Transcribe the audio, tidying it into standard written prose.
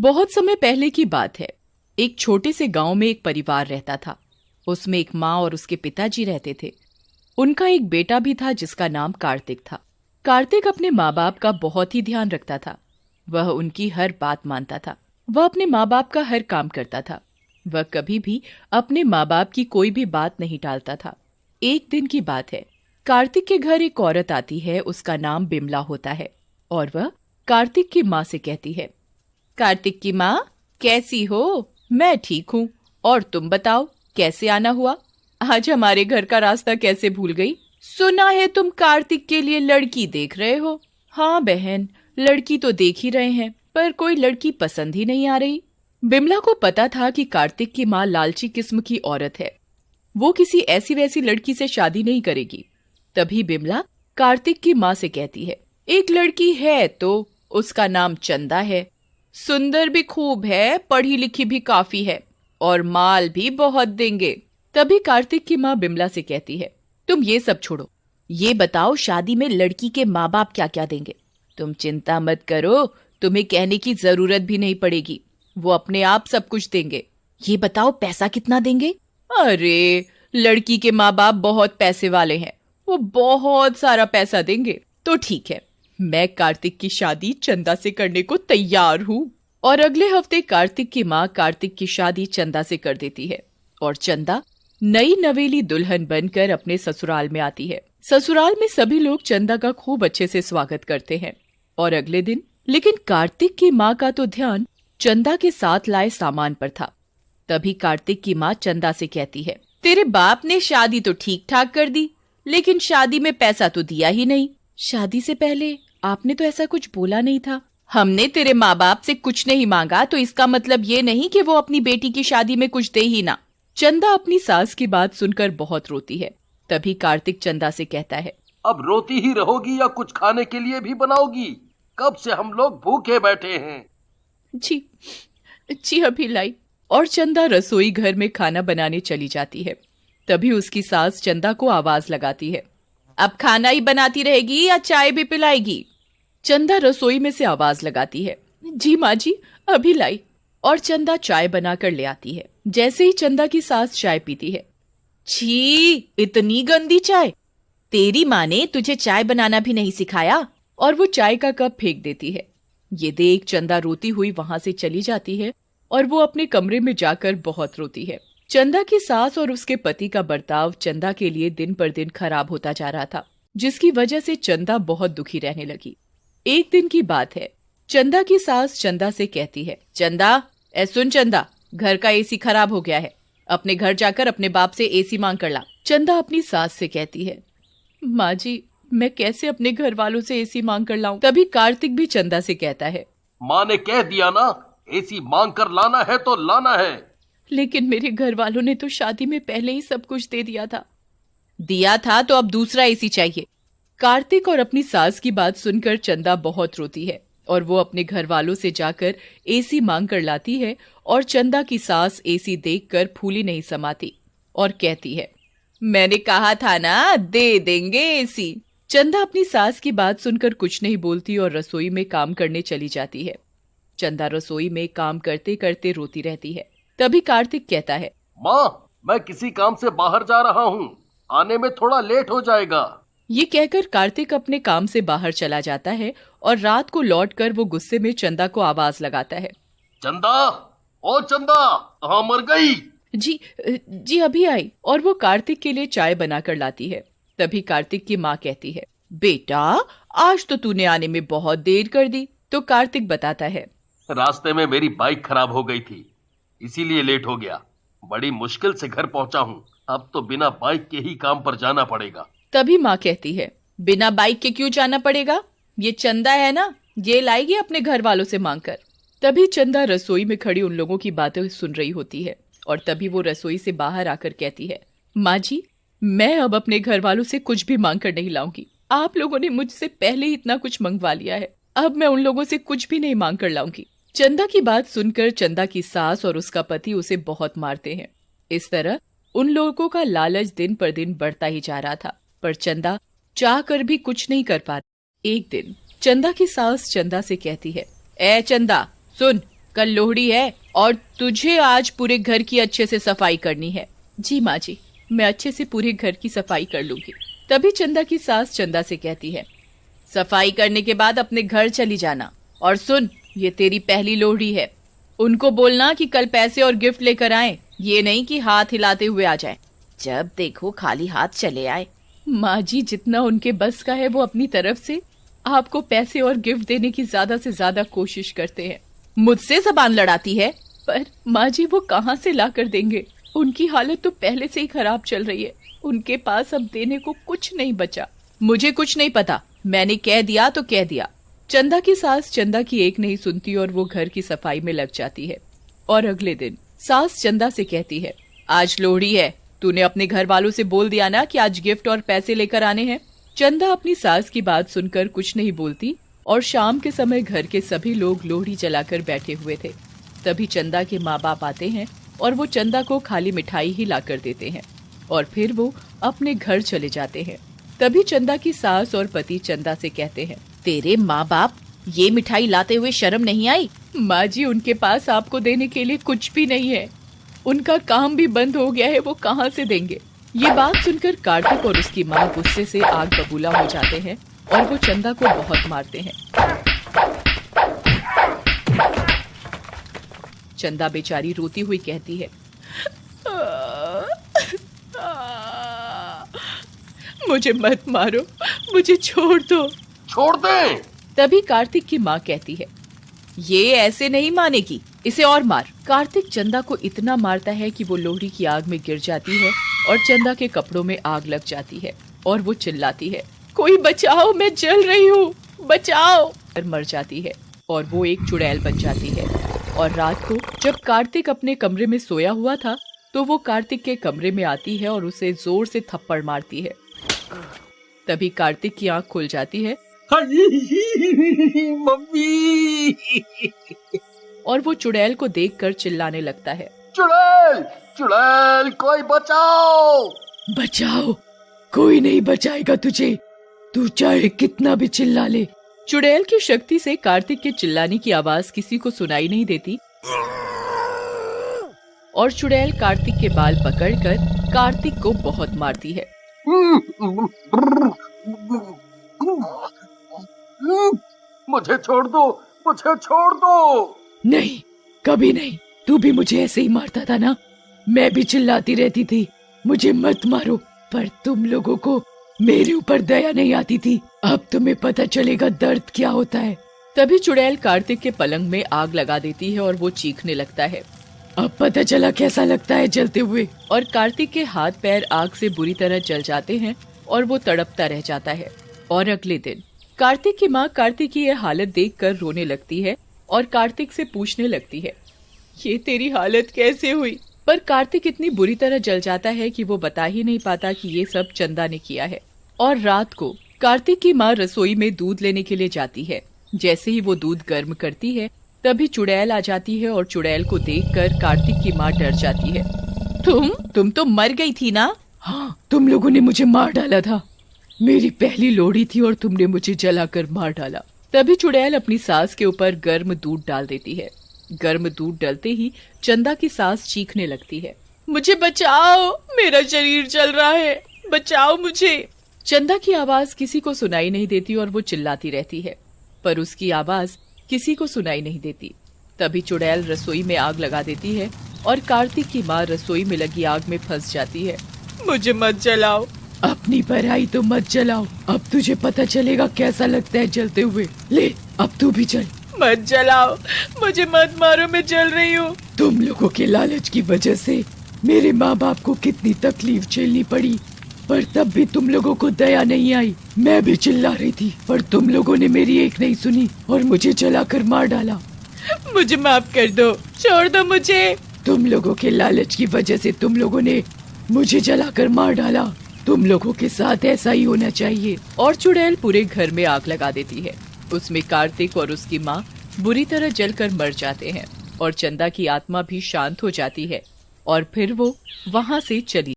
बहुत समय पहले की बात है। एक छोटे से गांव में एक परिवार रहता था। उसमें एक माँ और उसके पिताजी रहते थे। उनका एक बेटा भी था जिसका नाम कार्तिक था। कार्तिक अपने माँ बाप का बहुत ही ध्यान रखता था। वह उनकी हर बात मानता था। वह अपने माँ बाप का हर काम करता था। वह कभी भी अपने माँ बाप की कोई भी बात नहीं टालता था। एक दिन की बात है, कार्तिक के घर एक औरत आती है। उसका नाम बिमला होता है और वह कार्तिक की माँ से कहती है, कार्तिक की माँ, कैसी हो? मैं ठीक हूँ। और तुम बताओ, कैसे आना हुआ? आज हमारे घर का रास्ता कैसे भूल गई? सुना है तुम कार्तिक के लिए लड़की देख रहे हो। हाँ बहन, लड़की तो देख ही रहे हैं, पर कोई लड़की पसंद ही नहीं आ रही। बिमला को पता था कि कार्तिक की माँ लालची किस्म की औरत है। वो किसी ऐसी वैसी लड़की से शादी नहीं करेगी। तभी बिमला कार्तिक की माँ से कहती है, एक लड़की है तो उसका नाम चंदा है। सुंदर भी खूब है, पढ़ी लिखी भी काफी है और माल भी बहुत देंगे। तभी कार्तिक की माँ बिमला से कहती है, तुम ये सब छोड़ो, ये बताओ शादी में लड़की के माँ बाप क्या क्या देंगे? तुम चिंता मत करो, तुम्हें कहने की जरूरत भी नहीं पड़ेगी, वो अपने आप सब कुछ देंगे। ये बताओ पैसा कितना देंगे? अरे, लड़की के माँ बाप बहुत पैसे वाले हैं, वो बहुत सारा पैसा देंगे। तो ठीक है, मैं कार्तिक की शादी चंदा से करने को तैयार हूँ। और अगले हफ्ते कार्तिक की माँ कार्तिक की शादी चंदा से कर देती है और चंदा नई नवेली दुल्हन बनकर अपने ससुराल में आती है। ससुराल में सभी लोग चंदा का खूब अच्छे से स्वागत करते हैं। और अगले दिन लेकिन कार्तिक की माँ का तो ध्यान चंदा के साथ लाए सामान पर था। तभी कार्तिक की माँ चंदा से कहती है, तेरे बाप ने शादी तो ठीक ठाक कर दी, लेकिन शादी में पैसा तो दिया ही नहीं। शादी से पहले आपने तो ऐसा कुछ बोला नहीं था। हमने तेरे माँ बाप से कुछ नहीं मांगा तो इसका मतलब ये नहीं कि वो अपनी बेटी की शादी में कुछ दे ही ना। चंदा अपनी सास की बात सुनकर बहुत रोती है। तभी कार्तिक चंदा से कहता है, अब रोती ही रहोगी या कुछ खाने के लिए भी बनाओगी? कब से हम लोग भूखे बैठे हैं। जी जी अभी लाई। और चंदा रसोई घर में खाना बनाने चली जाती है। तभी उसकी सास चंदा को आवाज लगाती है, अब खाना ही बनाती रहेगी या चाय भी पिलाएगी? चंदा रसोई में से आवाज लगाती है, जी माँ जी, अभी लाई। और चंदा चाय बनाकर ले आती है। जैसे ही चंदा की सास चाय पीती है, छी, इतनी गंदी चाय! तेरी माँ ने तुझे चाय बनाना भी नहीं सिखाया? और वो चाय का कप फेंक देती है। ये देख चंदा रोती हुई वहां से चली जाती है और वो अपने कमरे में जाकर बहुत रोती है। चंदा की सास और उसके पति का बर्ताव चंदा के लिए दिन पर दिन खराब होता जा रहा था, जिसकी वजह से चंदा बहुत दुखी रहने लगी। एक दिन की बात है, चंदा की सास चंदा से कहती है, चंदा, सुन चंदा, घर का एसी खराब हो गया है, अपने घर जाकर अपने बाप से एसी मांग कर ला। चंदा अपनी सास से कहती है, माँ जी, मैं कैसे अपने घर वालों से एसी मांग कर लाऊं? तभी कार्तिक भी चंदा से कहता है, माँ ने कह दिया ना, एसी मांग कर लाना है तो लाना है। लेकिन मेरे घर वालों ने तो शादी में पहले ही सब कुछ दे दिया था। दिया था तो अब दूसरा एसी चाहिए। कार्तिक और अपनी सास की बात सुनकर चंदा बहुत रोती है और वो अपने घर वालों से जाकर एसी मांग कर लाती है। और चंदा की सास एसी देखकर फूली नहीं समाती और कहती है, मैंने कहा था ना, दे देंगे एसी। चंदा अपनी सास की बात सुनकर कुछ नहीं बोलती और रसोई में काम करने चली जाती है। चंदा रसोई में काम करते करते रोती रहती है। तभी कार्तिक कहता है, माँ, मैं किसी काम से बाहर जा रहा हूँ, आने में थोड़ा लेट हो जाएगा। ये कहकर कार्तिक अपने काम से बाहर चला जाता है और रात को लौटकर वो गुस्से में चंदा को आवाज लगाता है, चंदा, ओ चंदा, कहाँ मर गई? जी अभी आई। और वो कार्तिक के लिए चाय बनाकर लाती है। तभी कार्तिक की माँ कहती है, बेटा, आज तो तूने आने में बहुत देर कर दी। तो कार्तिक बताता है, रास्ते में मेरी बाइक खराब हो गई थी, इसीलिए लेट हो गया। बड़ी मुश्किल से घर पहुंचा हूँ, अब तो बिना बाइक के ही काम पर जाना पड़ेगा। तभी माँ कहती है, बिना बाइक के क्यों जाना पड़ेगा? ये चंदा है ना, ये लाएगी अपने घर वालों से मांगकर। तभी चंदा रसोई में खड़ी उन लोगों की बातें सुन रही होती है और तभी वो रसोई से बाहर आकर कहती है, माँ जी, मैं अब अपने घर वालों से कुछ भी मांग कर नहीं लाऊंगी। आप लोगों ने मुझसे पहले ही इतना कुछ मंगवा लिया है, अब मैं उन लोगों से कुछ भी नहीं मांग कर लाऊंगी। चंदा की बात सुनकर चंदा की सास और उसका पति उसे बहुत मारते हैं। इस तरह उन लोगों का लालच दिन पर दिन बढ़ता ही जा रहा था, पर चंदा चाह कर भी कुछ नहीं कर पाती। एक दिन चंदा की सास चंदा से कहती है, ए चंदा, सुन, कल लोहड़ी है और तुझे आज पूरे घर की अच्छे से सफाई करनी है। जी माँ जी, मैं अच्छे से पूरे घर की सफाई कर लूंगी। तभी चंदा की सास चंदा से कहती है, सफाई करने के बाद अपने घर चली जाना। और सुन, ये तेरी पहली लोहड़ी है, उनको बोलना कि कल पैसे और गिफ्ट लेकर आए, ये नहीं कि हाथ हिलाते हुए आ जाए। जब देखो खाली हाथ चले आए। माँ जी, जितना उनके बस का है वो अपनी तरफ से आपको पैसे और गिफ्ट देने की ज्यादा से ज्यादा कोशिश करते हैं। मुझसे जबान लड़ाती है। पर माँ जी, वो कहाँ से ला कर देंगे? उनकी हालत तो पहले से ही खराब चल रही है। उनके पास अब देने को कुछ नहीं बचा। मुझे कुछ नहीं पता, मैंने कह दिया तो कह दिया। चंदा की सास चंदा की एक नहीं सुनती और वो घर की सफाई में लग जाती है। और अगले दिन सास चंदा से कहती है, आज लोहड़ी है, तूने अपने घर वालों से बोल दिया ना कि आज गिफ्ट और पैसे लेकर आने हैं। चंदा अपनी सास की बात सुनकर कुछ नहीं बोलती और शाम के समय घर के सभी लोग लोहड़ी जलाकर बैठे हुए थे। तभी चंदा के माँ बाप आते हैं और वो चंदा को खाली मिठाई ही लाकर देते हैं और फिर वो अपने घर चले जाते हैं। तभी चंदा की सास और पति चंदा से कहते हैं, तेरे माँ बाप ये मिठाई लाते हुए शर्म नहीं आई? माँ जी, उनके पास आपको देने के लिए कुछ भी नहीं है, उनका काम भी बंद हो गया है, वो कहाँ से देंगे? ये बात सुनकर कार्तिक और उसकी माँ गुस्से से आग बबूला हो जाते हैं और वो चंदा को बहुत मारते हैं। चंदा बेचारी रोती हुई कहती है, मुझे मत मारो, मुझे छोड़ दो। छोड़ दे। तभी कार्तिक की माँ कहती है, ये ऐसे नहीं मानेगी, इसे और मार। कार्तिक चंदा को इतना मारता है कि वो लोहड़ी की आग में गिर जाती है और चंदा के कपड़ों में आग लग जाती है और वो चिल्लाती है, कोई बचाओ, मैं जल रही हूँ, बचाओ। और मर जाती है और वो एक चुड़ैल बन जाती है। और रात को जब कार्तिक अपने कमरे में सोया हुआ था तो वो कार्तिक के कमरे में आती है और उसे जोर से थप्पड़ मारती है। तभी कार्तिक की आंख खुल जाती है मम्मी। और वो चुड़ैल को देखकर चिल्लाने लगता है, चुड़ैल, चुड़ैल, कोई बचाओ। बचाओ, कोई नहीं बचाएगा तुझे, तू चाहे कितना भी चिल्ला ले। चुड़ैल की शक्ति से कार्तिक के चिल्लाने की आवाज किसी को सुनाई नहीं देती और चुड़ैल कार्तिक के बाल पकड़कर कार्तिक को बहुत मारती है। मुझे छोड़ दो, मुझे छोड़ दो। नहीं, कभी नहीं, तू भी मुझे ऐसे ही मारता था ना, मैं भी चिल्लाती रहती थी मुझे मत मारो, पर तुम लोगों को मेरे ऊपर दया नहीं आती थी। अब तुम्हें पता चलेगा दर्द क्या होता है। तभी चुड़ैल कार्तिक के पलंग में आग लगा देती है और वो चीखने लगता है, अब पता चला कैसा लगता है जलते हुए। और कार्तिक के हाथ पैर आग से बुरी तरह जल जाते हैं और वो तड़पता रह जाता है। और अगले दिन कार्तिक की माँ कार्तिक की यह हालत देखकर रोने लगती है और कार्तिक से पूछने लगती है, ये तेरी हालत कैसे हुई? पर कार्तिक इतनी बुरी तरह जल जाता है कि वो बता ही नहीं पाता कि ये सब चंदा ने किया है। और रात को कार्तिक की माँ रसोई में दूध लेने के लिए जाती है। जैसे ही वो दूध गर्म करती है तभी चुड़ैल आ जाती है और चुड़ैल को देखकर कार्तिक की माँ डर जाती है। तुम तो मर गई थी ना? हाँ, तुम लोगों ने मुझे मार डाला था, मेरी पहली लोहड़ी थी और तुमने मुझे जलाकर मार डाला। तभी चुड़ैल अपनी सास के ऊपर गर्म दूध डाल देती है। गर्म दूध डलते ही चंदा की सास चीखने लगती है, मुझे बचाओ, मेरा शरीर जल रहा है, बचाओ मुझे। चंदा की आवाज किसी को सुनाई नहीं देती और वो चिल्लाती रहती है, पर उसकी आवाज किसी को सुनाई नहीं देती। तभी चुड़ैल रसोई में आग लगा देती है और कार्तिक की माँ रसोई में लगी आग में फंस जाती है। मुझे मत जलाओ। अपनी पराई तो मत जलाओ, अब तुझे पता चलेगा कैसा लगता है जलते हुए। ले, अब तू भी चल। मत जलाओ, मुझे मत मारो, मैं जल रही हूँ। तुम लोगों के लालच की वजह से मेरे माँ बाप को कितनी तकलीफ झेलनी पड़ी, पर तब भी तुम लोगों को दया नहीं आई। मैं भी चिल्ला रही थी पर तुम लोगों ने मेरी एक नहीं सुनी और मुझे जलाकर मार डाला। मुझे माफ कर दो, छोड़ दो मुझे। तुम लोगों के लालच की वजह से तुम लोगों ने मुझे जलाकर मार डाला, तुम लोगों के साथ ऐसा ही होना चाहिए। और चुड़ैल पूरे घर में आग लगा देती है। उसमें कार्तिक और उसकी माँ बुरी तरह जलकर मर जाते हैं और चंदा की आत्मा भी शांत हो जाती है और फिर वो वहाँ से चली